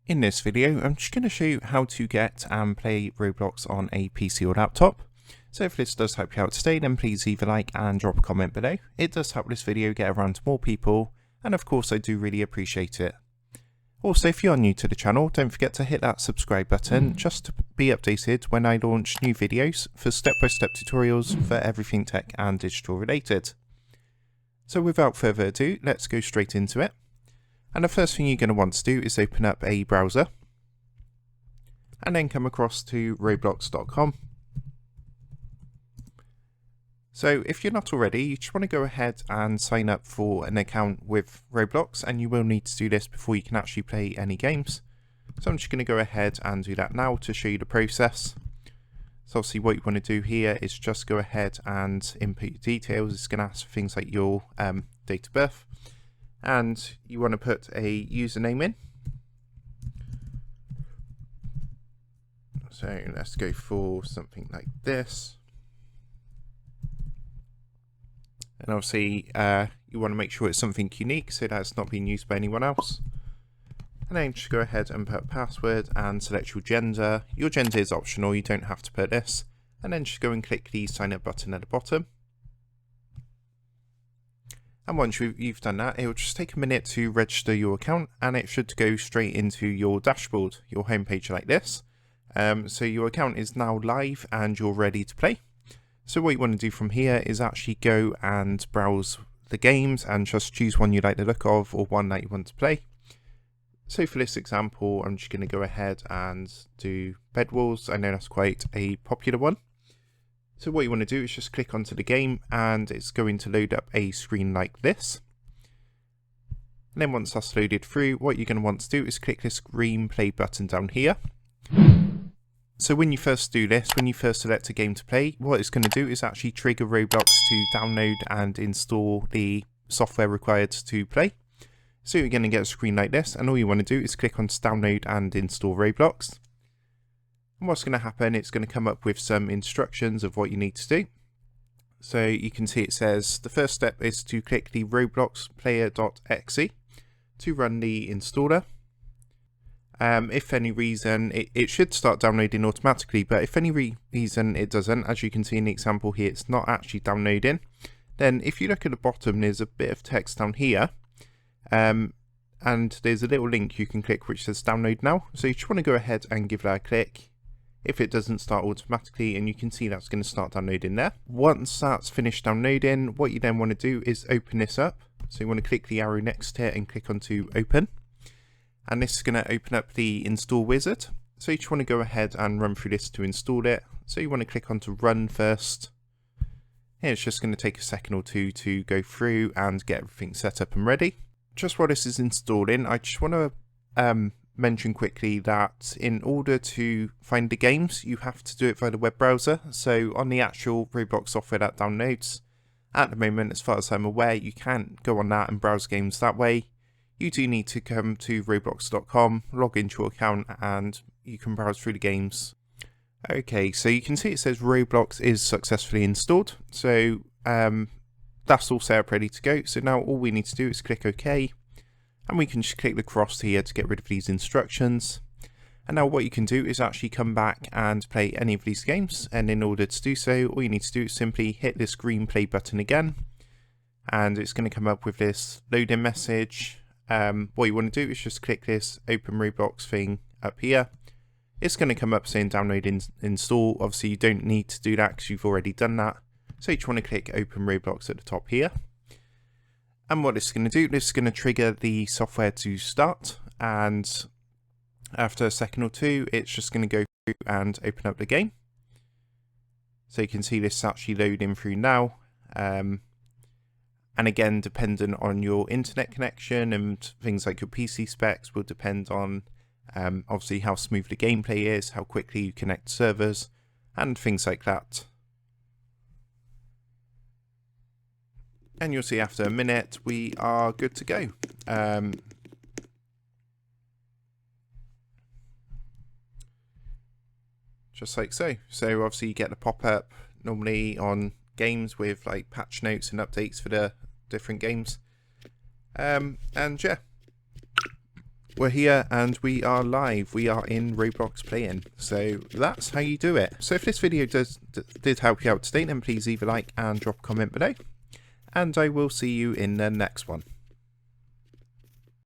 In this video, I'm just going to show you how to get and play Roblox on a PC or laptop. So if this does help you out today, then please leave a like and drop a comment below. It does help this video get around to more people, and of course I do really appreciate it. Also, if you are new to the channel, don't forget to hit that subscribe button just to be updated when I launch new videos for step-by-step tutorials for everything tech and digital related. So without further ado, let's go straight into it. And the first thing you're going to want to do is open up a browser and then come across to roblox.com. So if you're not already, you just want to go ahead and sign up for an account with Roblox, and you will need to do this before you can actually play any games. So I'm just going to go ahead and do that now to show you the process. So obviously what you want to do here is just go ahead and input your details. It's going to ask for things like your date of birth. And you want to put a username in. So let's go for something like this. And obviously you want to make sure it's something unique so that it's not being used by anyone else. And then just go ahead and put a password and select your gender. Your gender is optional, you don't have to put this. And then just go and click the sign up button at the bottom. And once you've done that, it will just take a minute to register your account, and it should go straight into your dashboard, your homepage like this. So your account is now live and you're ready to play. So what you want to do from here is actually go and browse the games and just choose one you like the look of or one that you want to play. So for this example, I'm just going to go ahead and do Bed Wars. I know that's quite a popular one. So what you want to do is just click onto the game, and it's going to load up a screen like this. And then once that's loaded through, what you're going to want to do is click this green play button down here. So when you first do this, when you first select a game to play, what it's going to do is actually trigger Roblox to download and install the software required to play. So you're going to get a screen like this, and all you want to do is click on download and install Roblox. And what's going to happen, it's going to come up with some instructions of what you need to do. So you can see it says the first step is to click the Roblox player.exe to run the installer. If for any reason, it should start downloading automatically, but if any reason it doesn't, as you can see in the example here, it's not actually downloading. Then if you look at the bottom, there's a bit of text down here. And there's a little link you can click which says download now. So you just want to go ahead and give that a click. If it doesn't start automatically, and you can see that's going to start downloading there. Once that's finished downloading, what you then want to do is open this up. So you want to click the arrow next to it and click onto open. And this is going to open up the install wizard. So you just want to go ahead and run through this to install it. So you want to click onto run first. And it's just going to take a second or two to go through and get everything set up and ready. Just while this is installing, I just want to mention quickly that in order to find the games, you have to do it via the web browser. So on the actual Roblox software that downloads, at the moment, as far as I'm aware, you can't go on that and browse games that way. You do need to come to roblox.com, log into your account, and you can browse through the games. Okay, so you can see it says Roblox is successfully installed. So that's all set up ready to go. So now all we need to do is click OK. And we can just click the cross here to get rid of these instructions. And now what you can do is actually come back and play any of these games. And in order to do so, all you need to do is simply hit this green play button again. And it's going to come up with this loading message. What you want to do is just click this open Roblox thing up here. It's going to come up saying download install. Obviously you don't need to do that because you've already done that. So you just want to click open Roblox at the top here. And what this is going to do, this is going to trigger the software to start, and after a second or two, it's just going to go through and open up the game. So you can see this actually loading through now. And again, dependent on your internet connection and things like your PC specs will depend on obviously how smooth the gameplay is, how quickly you connect servers, and things like that. And you'll see after a minute, we are good to go. Just like so. So obviously you get the pop-up normally on games with like patch notes and updates for the different games. And yeah, we're here and we are live. We are in Roblox playing. So that's how you do it. So if this video did help you out today, then please leave a like and drop a comment below. And I will see you in the next one.